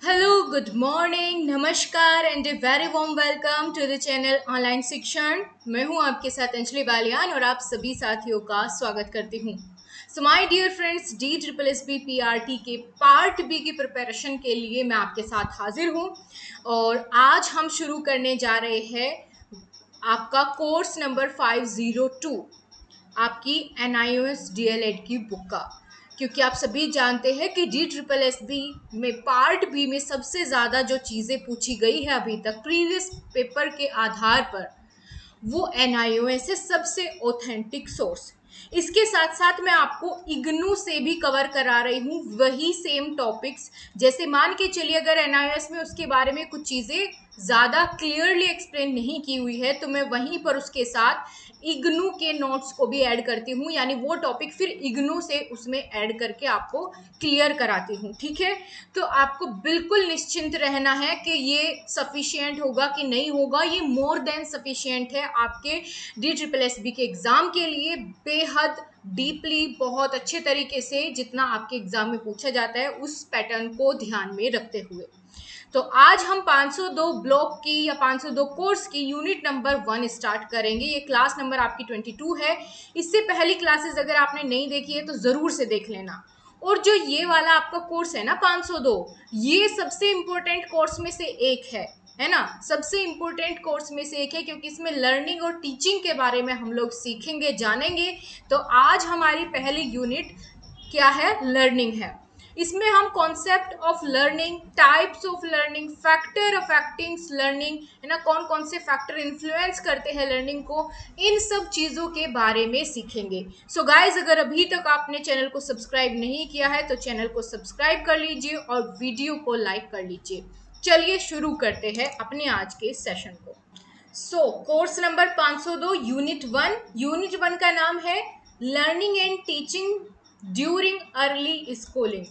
Hello, good morning, नमस्कार and a very warm welcome to the channel online शिक्षण। मैं हूं आपके साथ अंजलि बालियान और आप सभी साथियों का स्वागत करती हूं। So my dear friends, DSSB PRT के पार्ट बी की प्रिपरेशन के लिए मैं आपके साथ हाजिर हूं और आज हम शुरू करने जा रहे हैं आपका कोर्स नंबर 502 आपकी NIOS DLED की बुक का, क्योंकि आप सभी जानते हैं कि DSSB में पार्ट बी में सबसे ज़्यादा जो चीज़ें पूछी गई है अभी तक प्रीवियस पेपर के आधार पर वो NIOS है सबसे ऑथेंटिक सोर्स। इसके साथ साथ मैं आपको इग्नू से भी कवर करा रही हूँ वही सेम टॉपिक्स। जैसे मान के चलिए अगर NIOS में उसके बारे में कुछ चीज़ें ज़्यादा क्लियरली एक्सप्लेन नहीं की हुई है तो मैं वहीं पर उसके साथ इग्नू के नोट्स को भी ऐड करती हूँ, यानी वो टॉपिक फिर इग्नू से उसमें ऐड करके आपको क्लियर कराती हूँ। ठीक है, तो आपको बिल्कुल निश्चिंत रहना है कि ये सफिशिएंट होगा कि नहीं होगा। ये मोर देन सफिशिएंट है आपके DSSB के एग्जाम के लिए, बेहद डीपली बहुत अच्छे तरीके से जितना आपके एग्जाम में पूछा जाता है उस पैटर्न को ध्यान में रखते हुए। तो आज हम 502 ब्लॉक की या 502 कोर्स की यूनिट नंबर 1 स्टार्ट करेंगे। ये क्लास नंबर आपकी 22 है। इससे पहली क्लासेस अगर आपने नहीं देखी है तो ज़रूर से देख लेना। और जो ये वाला आपका कोर्स है ना 502, ये सबसे इम्पोर्टेंट कोर्स में से एक है ना, सबसे इम्पोर्टेंट कोर्स में से एक है क्योंकि इसमें लर्निंग और टीचिंग के बारे में हम लोग सीखेंगे, जानेंगे। तो आज हमारी पहली यूनिट क्या है? लर्निंग है। इसमें हम concept of learning, types of learning, factor affecting learning, है ना, कौन कौन से फैक्टर इन्फ्लुएंस करते हैं लर्निंग को, इन सब चीज़ों के बारे में सीखेंगे। सो गाइज, अगर अभी तक आपने चैनल को सब्सक्राइब नहीं किया है तो चैनल को सब्सक्राइब कर लीजिए और वीडियो को लाइक कर लीजिए। चलिए शुरू करते हैं अपने आज के सेशन को। Course number 502 unit 1। यूनिट 1 का नाम है learning and teaching during early schooling.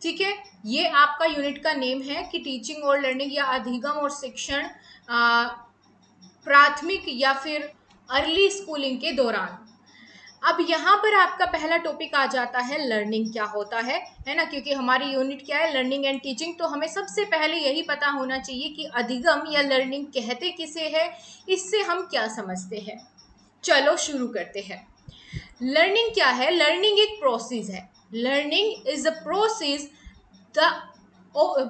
ठीक है, ये आपका यूनिट का नेम है कि टीचिंग और लर्निंग या अधिगम और शिक्षण प्राथमिक या फिर अर्ली स्कूलिंग के दौरान। अब यहाँ पर आपका पहला टॉपिक आ जाता है लर्निंग क्या होता है ना, क्योंकि हमारी यूनिट क्या है? Learning and teaching. तो हमें सबसे पहले यही पता होना चाहिए कि अधिगम या लर्निंग कहते किसे है, इससे हम क्या समझते हैं। चलो शुरू करते हैं। लर्निंग क्या है? लर्निंग एक प्रोसेस है। Learning is a process, the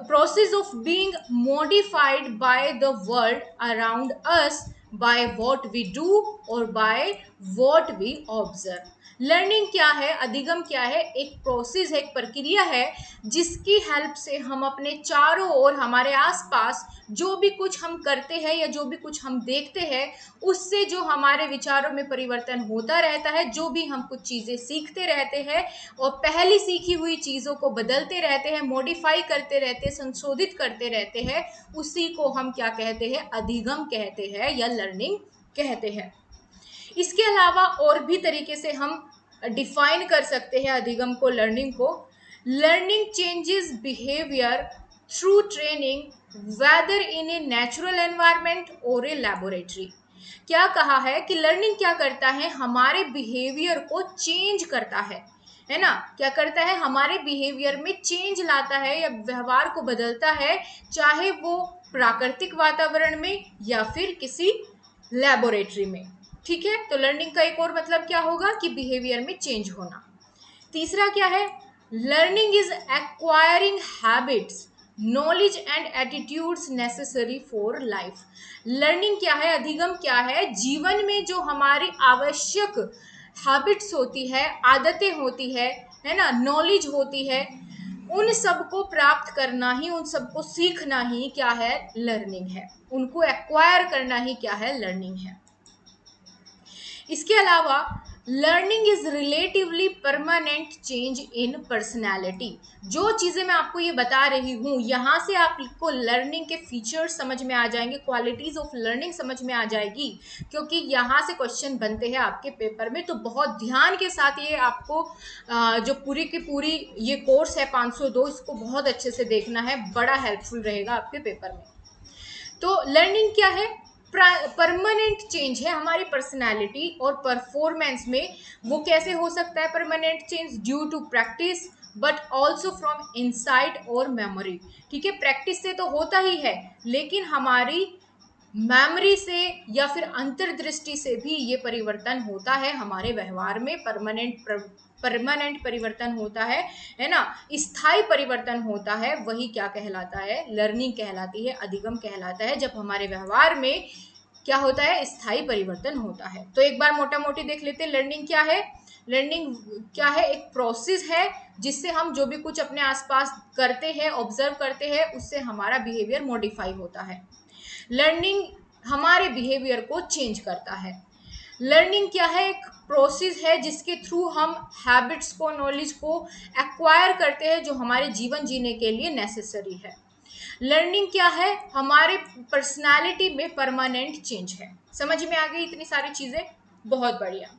process of being modified by the world around us, by what we do or by what we observe। Learning क्या है? अधिगम क्या है? एक प्रोसेस है, एक प्रक्रिया है जिसकी हेल्प से हम अपने चारों ओर, हमारे आसपास जो भी कुछ हम करते हैं या जो भी कुछ हम देखते हैं उससे जो हमारे विचारों में परिवर्तन होता रहता है, जो भी हम कुछ चीज़ें सीखते रहते हैं और पहली सीखी हुई चीज़ों को बदलते रहते हैं, मॉडिफाई करते रहते हैं, संशोधित करते रहते हैं, उसी को हम क्या कहते हैं? अधिगम कहते हैं या लर्निंग कहते हैं। इसके अलावा और भी तरीके से हम डिफाइन कर सकते हैं अधिगम को, लर्निंग को। Learning changes behaviour through training whether in a natural environment और ए लैबोरेटरी। क्या कहा है कि लर्निंग क्या करता है? हमारे बिहेवियर को चेंज करता है ना, क्या करता है? हमारे बिहेवियर में चेंज लाता है या व्यवहार को बदलता है, चाहे वो प्राकृतिक वातावरण में या फिर किसी लैबोरेटरी में। ठीक है, तो लर्निंग का एक और मतलब क्या होगा कि बिहेवियर में चेंज होना। तीसरा क्या है? Learning is acquiring habits, knowledge and attitudes necessary for life. Learning क्या है? अधिगम क्या है? जीवन में जो हमारी आवश्यक हैबिट्स होती है, आदतें होती है ना, नॉलेज होती है, उन सबको प्राप्त करना ही, उन सबको सीखना ही क्या है? लर्निंग है। उनको एक्वायर करना ही क्या है? लर्निंग है। इसके अलावा learning is relatively permanent change in personality. जो चीज़ें मैं आपको ये बता रही हूँ, यहाँ से आपको लर्निंग के फीचर्स समझ में आ जाएंगे, क्वालिटीज़ ऑफ लर्निंग समझ में आ जाएगी, क्योंकि यहाँ से क्वेश्चन बनते हैं आपके पेपर में। तो बहुत ध्यान के साथ ये आपको जो पूरी की पूरी ये कोर्स है 502, इसको बहुत अच्छे से देखना है, बड़ा हेल्पफुल रहेगा आपके पेपर में। तो लर्निंग क्या है? परमानेंट चेंज है हमारी पर्सनालिटी और परफॉर्मेंस में। वो कैसे हो सकता है permanent change? Due to practice, but also from insight और मेमोरी। ठीक है, प्रैक्टिस से तो होता ही है, लेकिन हमारी मेमोरी से या फिर अंतर्दृष्टि से भी ये परिवर्तन होता है, हमारे व्यवहार में परमानेंट परिवर्तन होता है ना, स्थायी परिवर्तन होता है। वही क्या कहलाता है, लर्निंग कहलाती है, अधिगम कहलाता है, जब हमारे व्यवहार में क्या होता है, स्थायी परिवर्तन होता है। तो एक बार मोटा मोटी देख लेते हैं लर्निंग क्या है। लर्निंग क्या है, एक प्रोसेस है जिससे हम जो भी कुछ अपने आसपास करते हैं, ऑब्जर्व करते हैं, उससे हमारा बिहेवियर मॉडिफाई होता है। लर्निंग हमारे बिहेवियर को चेंज करता है। लर्निंग क्या है, एक प्रोसेस है जिसके थ्रू हम हैबिट्स को, नॉलेज को एक्वायर करते हैं जो हमारे जीवन जीने के लिए नेसेसरी है। लर्निंग क्या है, हमारे पर्सनालिटी में परमानेंट चेंज है। समझ में आ गई इतनी सारी चीजें, बहुत बढ़िया।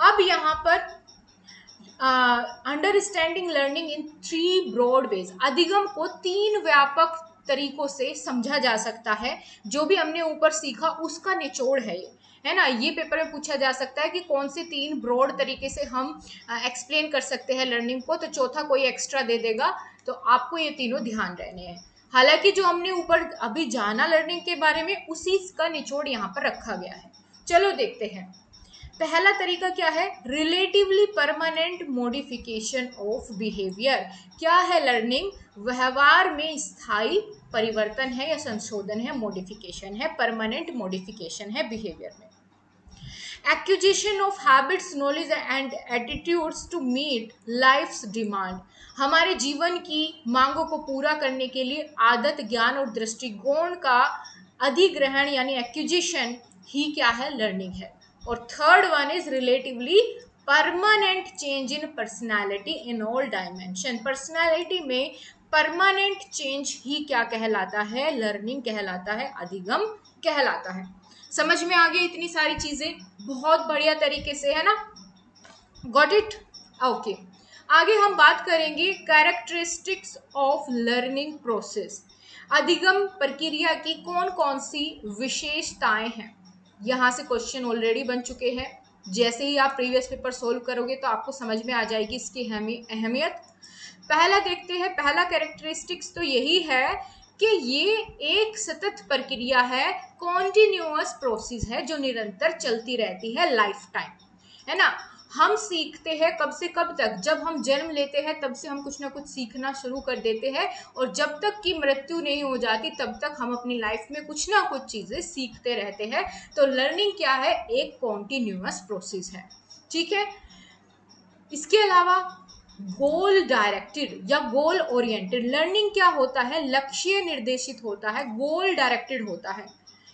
अब यहाँ पर अंडरस्टैंडिंग लर्निंग इन 3 ब्रॉड वेज, अधिगम को 3 व्यापक तरीकों से समझा जा सकता है। जो भी हमने ऊपर सीखा उसका निचोड़ है ये, है ना। ये पेपर में पूछा जा सकता है कि कौन से 3 ब्रॉड तरीके से हम एक्सप्लेन कर सकते हैं लर्निंग को, तो चौथा कोई एक्स्ट्रा दे देगा, तो आपको ये तीनों ध्यान रहने हैं। हालांकि जो हमने ऊपर अभी जाना लर्निंग के बारे में, उसी का निचोड़ यहाँ पर रखा गया है। चलो देखते हैं। पहला तरीका क्या है, relatively permanent modification of behaviour. क्या है लर्निंग, व्यवहार में स्थायी परिवर्तन है या संशोधन है, मॉडिफिकेशन है, परमानेंट मॉडिफिकेशन है बिहेवियर में। Acquisition of habits, knowledge and attitudes to meet life's demand. हमारे जीवन की मांगों को पूरा करने के लिए आदत, ज्ञान और दृष्टिकोण का अधिग्रहण यानी एक्विजिशन ही क्या है, लर्निंग है। और third one is relatively permanent change in personality in all dimension. Personality में परमानेंट चेंज ही क्या कहलाता है, लर्निंग कहलाता है, अधिगम कहलाता है। समझ में आ गई इतनी सारी चीजें, बहुत बढ़िया तरीके से, है ना। Got it, okay. आगे हम बात करेंगे कैरेक्टरिस्टिक्स ऑफ लर्निंग प्रोसेस। अधिगम प्रक्रिया की कौन कौन सी विशेषताएं हैं। यहाँ से क्वेश्चन ऑलरेडी बन चुके हैं, जैसे ही आप प्रीवियस पेपर सोल्व करोगे तो आपको समझ में आ जाएगी इसकी अहमियत। पहला देखते हैं, पहला कैरेक्टरिस्टिक्स तो यही है कि ये एक सतत प्रक्रिया है, कॉन्टिन्यूअस प्रोसेस है जो निरंतर चलती रहती है लाइफ टाइम, है ना। हम सीखते हैं कब से कब तक, जब हम जन्म लेते हैं तब से हम कुछ ना कुछ सीखना शुरू कर देते हैं, और जब तक कि मृत्यु नहीं हो जाती तब तक हम अपनी लाइफ में कुछ ना कुछ चीजें सीखते रहते हैं। तो लर्निंग क्या है, एक कॉन्टिन्यूअस प्रोसेस है, ठीक है। इसके अलावा गोल डायरेक्टेड या गोल ओरिएंटेड लर्निंग क्या होता है, लक्ष्य निर्देशित होता है, गोल डायरेक्टेड होता है।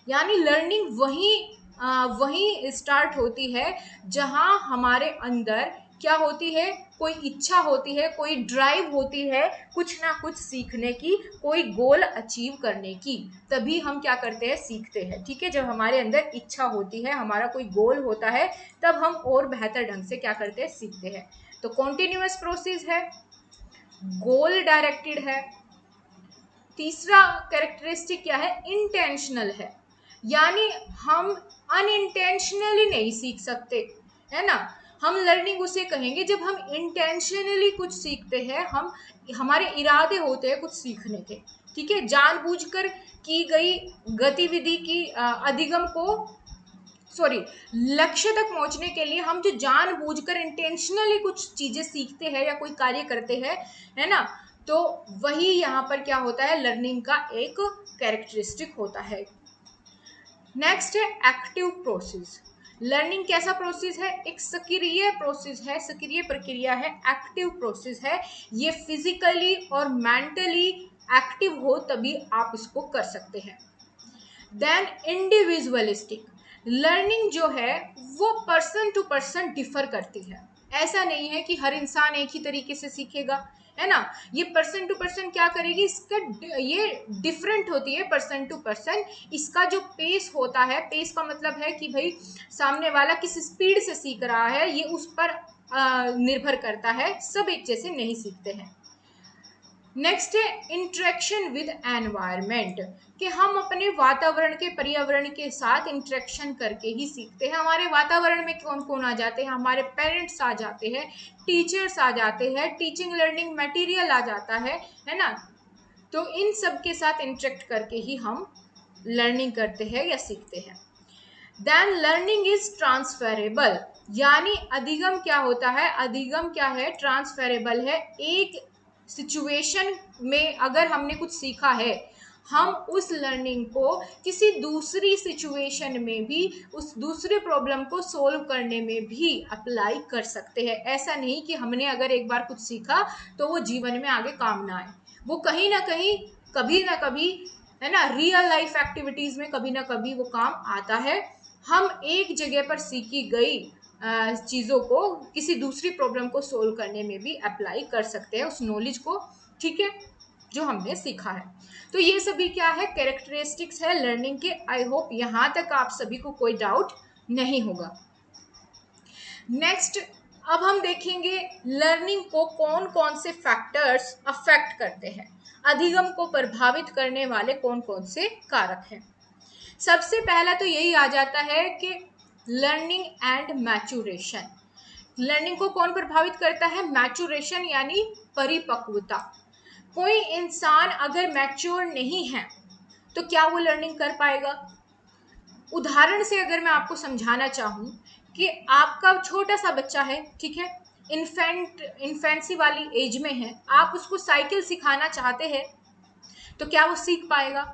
यानी लर्निंग वहीं स्टार्ट होती है जहां हमारे अंदर क्या होती है, कोई इच्छा होती है, कोई ड्राइव होती है कुछ ना कुछ सीखने की, कोई गोल अचीव करने की, तभी हम क्या करते हैं, सीखते हैं। ठीक है, जब हमारे अंदर इच्छा होती है, हमारा कोई गोल होता है, तब हम और बेहतर ढंग से क्या करते हैं, सीखते हैं। तो कॉन्टिन्यूअस प्रोसेस है, गोल डायरेक्टेड है। तीसरा कैरेक्टरिस्टिक क्या है, इंटेंशनल है, यानी हम अनइंटेंशनली नहीं सीख सकते, है ना। हम लर्निंग उसे कहेंगे जब हम इंटेंशनली कुछ सीखते हैं, हमारे इरादे होते हैं कुछ सीखने के, ठीक है। जानबूझकर की गई गतिविधि की अधिगम को लक्ष्य तक पहुंचने के लिए हम जो जानबूझकर इंटेंशनली कुछ चीजें सीखते हैं या कोई कार्य करते हैं, है ना, तो वही यहाँ पर क्या होता है, लर्निंग का एक कैरेक्टरिस्टिक होता है। नेक्स्ट है एक्टिव प्रोसेस। लर्निंग कैसा प्रोसेस है, एक सक्रिय प्रोसेस है, सक्रिय प्रक्रिया है, एक्टिव प्रोसेस है। ये फिजिकली और मेंटली एक्टिव हो तभी आप इसको कर सकते हैं। देन इंडिविजुअलिस्टिक लर्निंग जो है वो पर्सन टू पर्सन डिफर करती है। ऐसा नहीं है कि हर इंसान एक ही तरीके से सीखेगा, है ना। ये पर्सन टू पर्सन क्या करेगी, इसका ये डिफरेंट होती है पर्सन टू पर्सन। इसका जो पेस होता है, पेस का मतलब है कि भाई सामने वाला किस स्पीड से सीख रहा है, ये उस पर निर्भर करता है। सब एक जैसे नहीं सीखते हैं। नेक्स्ट है इंटरेक्शन विद एनवायरमेंट, कि हम अपने वातावरण के पर्यावरण के साथ इंटरेक्शन करके ही सीखते हैं। हमारे वातावरण में कौन कौन आ जाते हैं, हमारे पेरेंट्स आ जाते हैं, टीचर्स आ जाते हैं, टीचिंग लर्निंग मटेरियल आ जाता है ना। तो इन सब के साथ इंटरेक्ट करके ही हम लर्निंग करते हैं या सीखते हैं। देन लर्निंग इज ट्रांसफरेबल, यानी अधिगम क्या होता है, अधिगम क्या है, ट्रांसफरेबल है। एक सिचुएशन में अगर हमने कुछ सीखा है, हम उस लर्निंग को किसी दूसरी सिचुएशन में भी, उस दूसरे प्रॉब्लम को सोल्व करने में भी अप्लाई कर सकते हैं। ऐसा नहीं कि हमने अगर एक बार कुछ सीखा तो वो जीवन में आगे काम ना आए, वो कहीं ना कहीं, कभी ना कभी, है ना, रियल लाइफ एक्टिविटीज में कभी ना कभी वो काम आता है। हम एक जगह पर सीखी गई चीज़ों को किसी दूसरी प्रॉब्लम को सोल्व करने में भी अप्लाई कर सकते हैं उस नॉलेज को, ठीक है, जो हमने सीखा है। तो ये सभी क्या है, कैरेक्टरिस्टिक्स है लर्निंग के। आई होप यहाँ तक आप सभी को कोई डाउट नहीं होगा। नेक्स्ट, अब हम देखेंगे लर्निंग को कौन कौन से फैक्टर्स अफेक्ट करते हैं, अधिगम को प्रभावित करने वाले कौन कौन से कारक हैं। सबसे पहला तो यही आ जाता है कि लर्निंग एंड मैचुरेशन। लर्निंग को कौन प्रभावित करता है, मैचुरेशन यानी परिपक्वता। कोई इंसान अगर मैच्योर नहीं है तो क्या वो लर्निंग कर पाएगा। उदाहरण से अगर मैं आपको समझाना चाहूँ कि आपका छोटा सा बच्चा है, ठीक है, इन्फेंसी वाली एज में है, आप उसको साइकिल सिखाना चाहते हैं, तो क्या वो सीख पाएगा,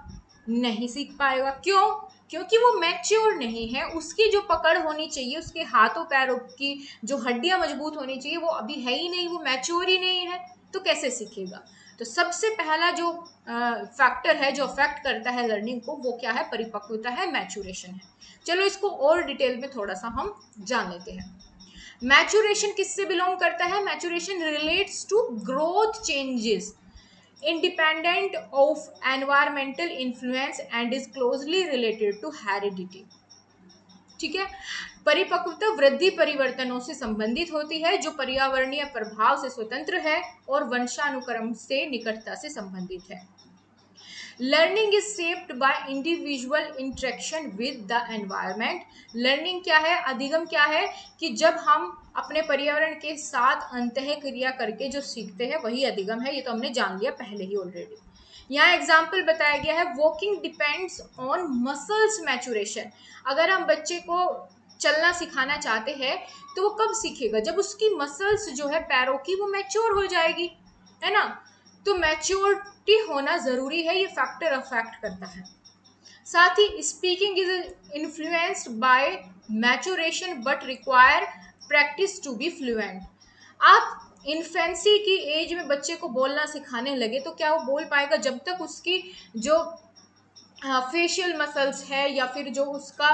नहीं सीख पाएगा। क्यों, क्योंकि वो मैच्योर नहीं है। उसकी जो पकड़ होनी चाहिए, उसके हाथों पैरों की जो हड्डियां मजबूत होनी चाहिए, वो अभी है ही नहीं, वो मैच्योर ही नहीं है, तो कैसे सीखेगा। तो सबसे पहला जो फैक्टर है जो अफेक्ट करता है लर्निंग को, वो क्या है, परिपक्वता है, मैचुरेशन है। चलो इसको और डिटेल में थोड़ा सा हम जान लेते हैं। मैचुरेशन किससे बिलोंग करता है, maturation relates to growth changes independent of environmental influence and is closely related to heredity। ठीक है, परिपक्वता वृद्धि परिवर्तनों से संबंधित होती है जो पर्यावरणीय प्रभाव से स्वतंत्र है और वंशानुक्रम से निकटता से संबंधित है। Learning is shaped by individual interaction with the environment. Learning क्या है, अधिगम क्या है, कि जब हम अपने पर्यावरण के साथ अंतः क्रिया करके जो सीखते हैं वही अधिगम है। ये तो हमने जान लिया पहले ही ऑलरेडी। यहाँ एग्जाम्पल बताया गया है, walking depends on muscles maturation. अगर हम बच्चे को चलना सिखाना चाहते हैं तो वो कब सीखेगा, जब उसकी मसल्स जो है पैरों की वो मैच्योर हो जाएगी, है ना। तो मैच्योरिटी होना जरूरी है, ये फैक्टर अफेक्ट करता है। साथ ही speaking is influenced by maturation but require practice to be fluent. आप इन्फेंसी की एज में बच्चे को बोलना सिखाने लगे तो क्या वो बोल पाएगा, जब तक उसकी जो फेशियल मसल्स है या फिर जो उसका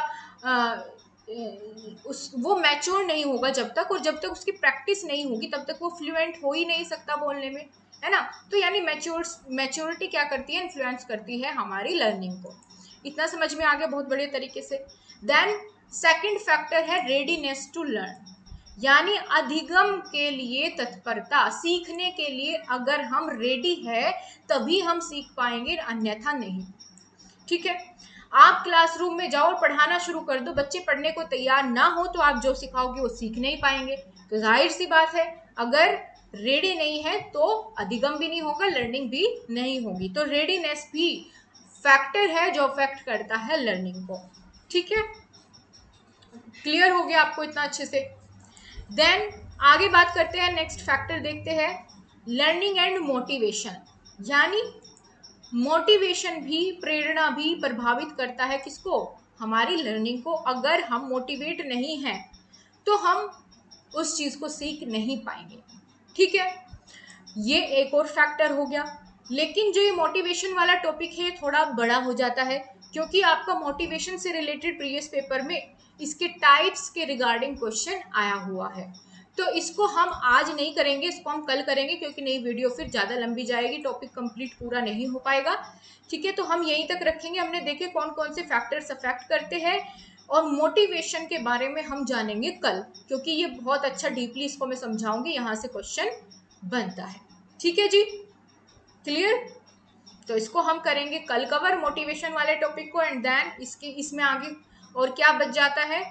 वो मैच्योर नहीं होगा जब तक, और जब तक उसकी प्रैक्टिस नहीं होगी तब तक वो फ्लुएंट हो ही नहीं सकता बोलने में, है ना। तो यानी मैच्योरिटी क्या करती है, इन्फ्लुएंस करती है हमारी लर्निंग को। इतना समझ में आ गया बहुत बढ़िया तरीके से। देन सेकंड फैक्टर है रेडीनेस टू लर्न, यानी अधिगम के लिए तत्परता। सीखने के लिए अगर हम रेडी है तभी हम सीख पाएंगे, अन्यथा नहीं। ठीक है, आप क्लासरूम में जाओ और पढ़ाना शुरू कर दो, बच्चे पढ़ने को तैयार ना हो तो आप जो सिखाओगे वो सीख नहीं पाएंगे। तो जाहिर सी बात है, अगर रेडी नहीं है तो अधिगम भी नहीं होगा, लर्निंग भी नहीं होगी। तो रेडीनेस भी फैक्टर है जो अफेक्ट करता है लर्निंग को। ठीक है, क्लियर हो गया आपको इतना अच्छे से। देन आगे बात करते हैं, नेक्स्ट फैक्टर देखते हैं, लर्निंग एंड मोटिवेशन। यानी मोटिवेशन भी, प्रेरणा भी प्रभावित करता है किसको, हमारी लर्निंग को। अगर हम मोटिवेट नहीं हैं तो हम उस चीज को सीख नहीं पाएंगे। ठीक है, ये एक और फैक्टर हो गया। लेकिन जो ये मोटिवेशन वाला टॉपिक है थोड़ा बड़ा हो जाता है, क्योंकि आपका मोटिवेशन से रिलेटेड प्रीवियस पेपर में इसके टाइप्स के रिगार्डिंग क्वेश्चन आया हुआ है। तो इसको हम आज नहीं करेंगे, इसको हम कल करेंगे, क्योंकि नई वीडियो फिर ज़्यादा लंबी जाएगी, टॉपिक कंप्लीट पूरा नहीं हो पाएगा। ठीक है, तो हम यहीं तक रखेंगे। हमने देखे कौन कौन से फैक्टर्स अफेक्ट करते हैं, और मोटिवेशन के बारे में हम जानेंगे कल, क्योंकि ये बहुत अच्छा डीपली इसको मैं समझाऊंगी, यहाँ से क्वेश्चन बनता है। ठीक है जी, क्लियर? तो इसको हम करेंगे कल कवर, मोटिवेशन वाले टॉपिक को, एंड देन इसमें आगे और क्या बच जाता है।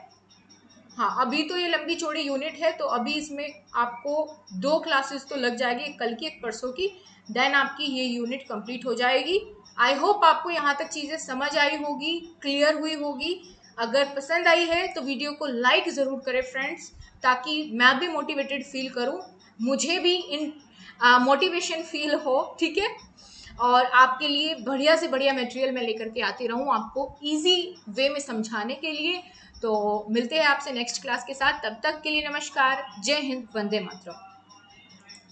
हाँ, अभी तो ये लंबी चौड़ी यूनिट है, तो अभी इसमें आपको 2 क्लासेस तो लग जाएगी, एक कल की एक परसों की, देन आपकी ये यूनिट कंप्लीट हो जाएगी। आई होप आपको यहाँ तक चीज़ें समझ आई होगी, क्लियर हुई होगी। अगर पसंद आई है तो वीडियो को लाइक ज़रूर करें फ्रेंड्स, ताकि मैं भी मोटिवेटेड फील करूँ, मुझे भी इन मोटिवेशन फील हो, ठीक है। और आपके लिए बढ़िया से बढ़िया मटेरियल मैं लेकर के आती रहूँ आपको इजी वे में समझाने के लिए। तो मिलते हैं आपसे नेक्स्ट क्लास के साथ, तब तक के लिए नमस्कार, जय हिंद, वंदे मातरम।